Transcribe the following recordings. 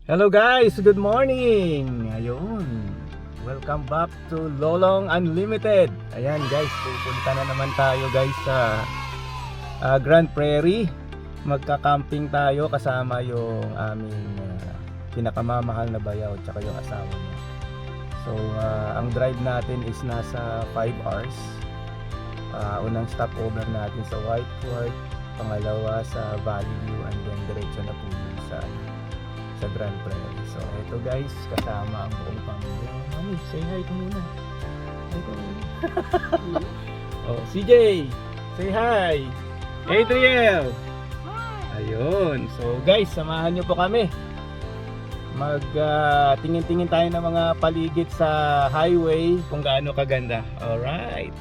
Hello guys, good morning! Ayun, welcome back to Lolong Unlimited. Ayan guys, pupunta na naman tayo guys sa Grand Prairie. Magka-camping tayo kasama yung aming pinakamamahal na bayaw tsaka yung asawa niya. So ang drive natin is nasa 5 hours. Unang stopover natin sa Whitecourt, pangalawa sa Valley View, and then diretso na po yun sa Grand Prairie. So ito guys, kasama ang buong pamilya. Mami, say hi ka muna. Hi ka muna. Oh, CJ, say hi. Adriel. Ayun. So guys, samahan nyo po kami. Tingin-tingin tayo ng mga paligid sa highway kung gaano kaganda. Alright.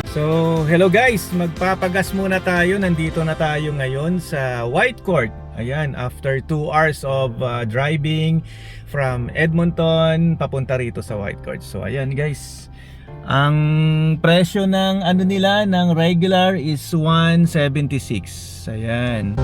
So, hello guys, magpapagas muna tayo. Nandito na tayo ngayon sa Whitecourt. Ayan, after 2 hours of driving from Edmonton papunta rito sa Whitecourt. So, ayan guys. Ang presyo ng ano nila ng regular is 176. Ayan.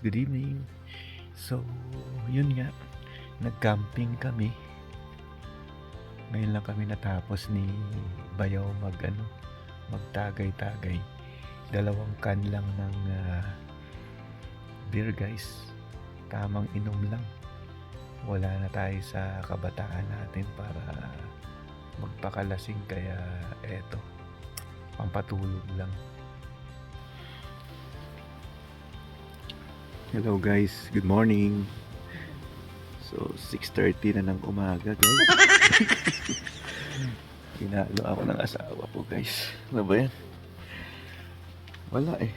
Good evening. So, yun nga, nag-camping kami. Ngayon lang kami natapos ni Bayaw magtagay-tagay. 2 can lang ng beer guys. Tamang inom lang. Wala na tayo sa kabataan natin para magpakalasing, kaya eto, pampatulog lang. Hello guys, good morning. So 6:30 na ng umaga guys. Pinalo ako ng asawa ko guys. Ano ba yan? Wala eh.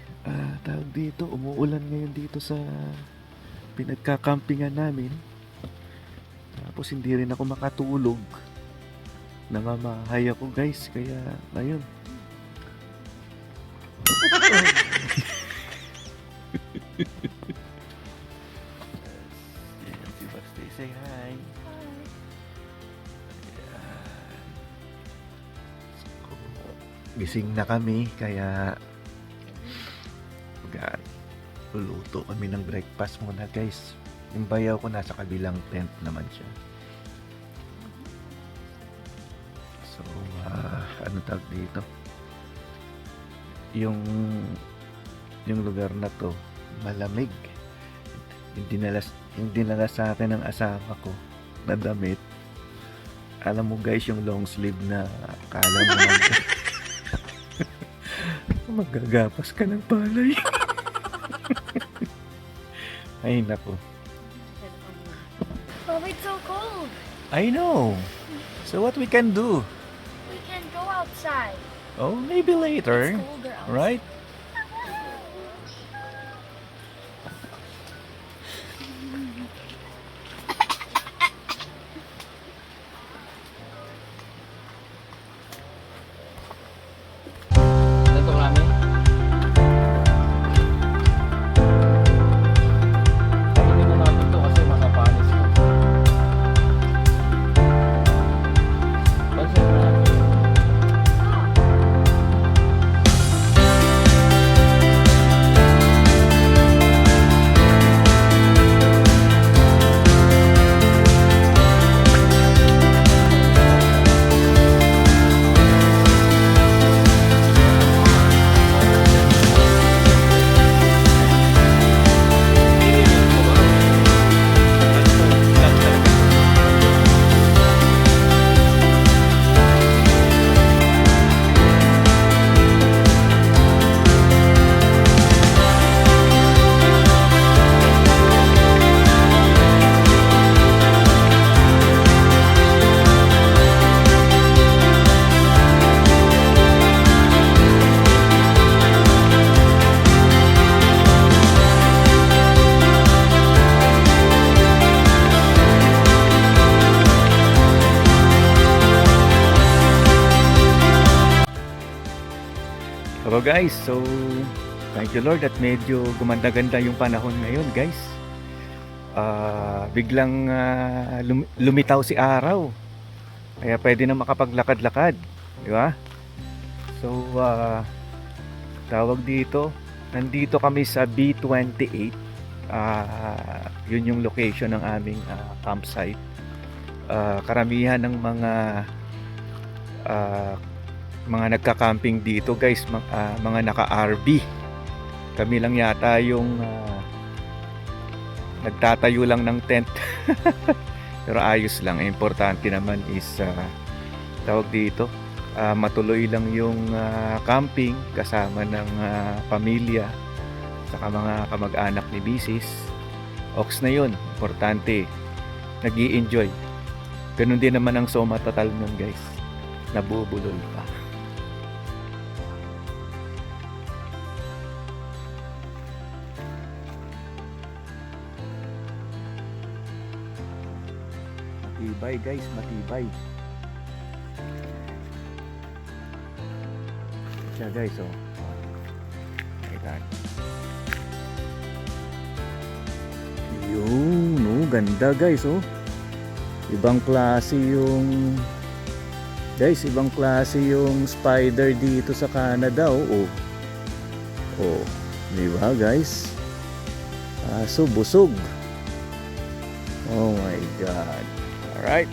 Tawag dito, umuulan ngayon dito sa pinagkakampingan namin. Tapos hindi rin ako makatulog. Namamahay ako guys, kaya ayun. Ayan, si Basti, say hi. Ayan. So, gising na kami, kaya luluto kami ng breakfast muna guys. Yung bayaw ko nasa kabilang tent naman siya. So, ano tawag dito? Yung lugar na to, malamig. Yung dinala sa akin ng asawa ko na damit. Alam mo guys, yung long sleeve na kala mo magagapas ka ng palay. Ay nako. Oh, it's so cold. I know. So what we can do? We can go outside. Oh, maybe later. It's colder outside. Right? Ito kami. Hindi na natin to kasi makapanis ko. Pansin mo natin. Hello guys, so thank you Lord at medyo gumanda-ganda yung panahon ngayon guys. Biglang lumitaw si araw. Kaya pwede na makapaglakad-lakad, di ba? So tawag dito, nandito kami sa B28. Yun yung location ng aming campsite. Karamihan ng mga nagka-camping dito guys, mga naka-RV. Kami lang yata yung nagtatayo lang ng tent. Pero ayos lang. Importante naman is tawag dito, matuloy lang yung camping kasama ng pamilya saka mga kamag-anak ni Bisis. Ox na yun. Importante. Nag-i-enjoy. Ganun din naman ang Soma Total nun guys. Nabubulol pa. Matibay guys, matibay. Siya guys, oh. Ayan. Yun, oh, ganda guys, oh. Ibang klase yung guys, ibang klase yung spider dito sa Canada, oh. Oh, di ba guys? Aso busog. Oh my God. Alright.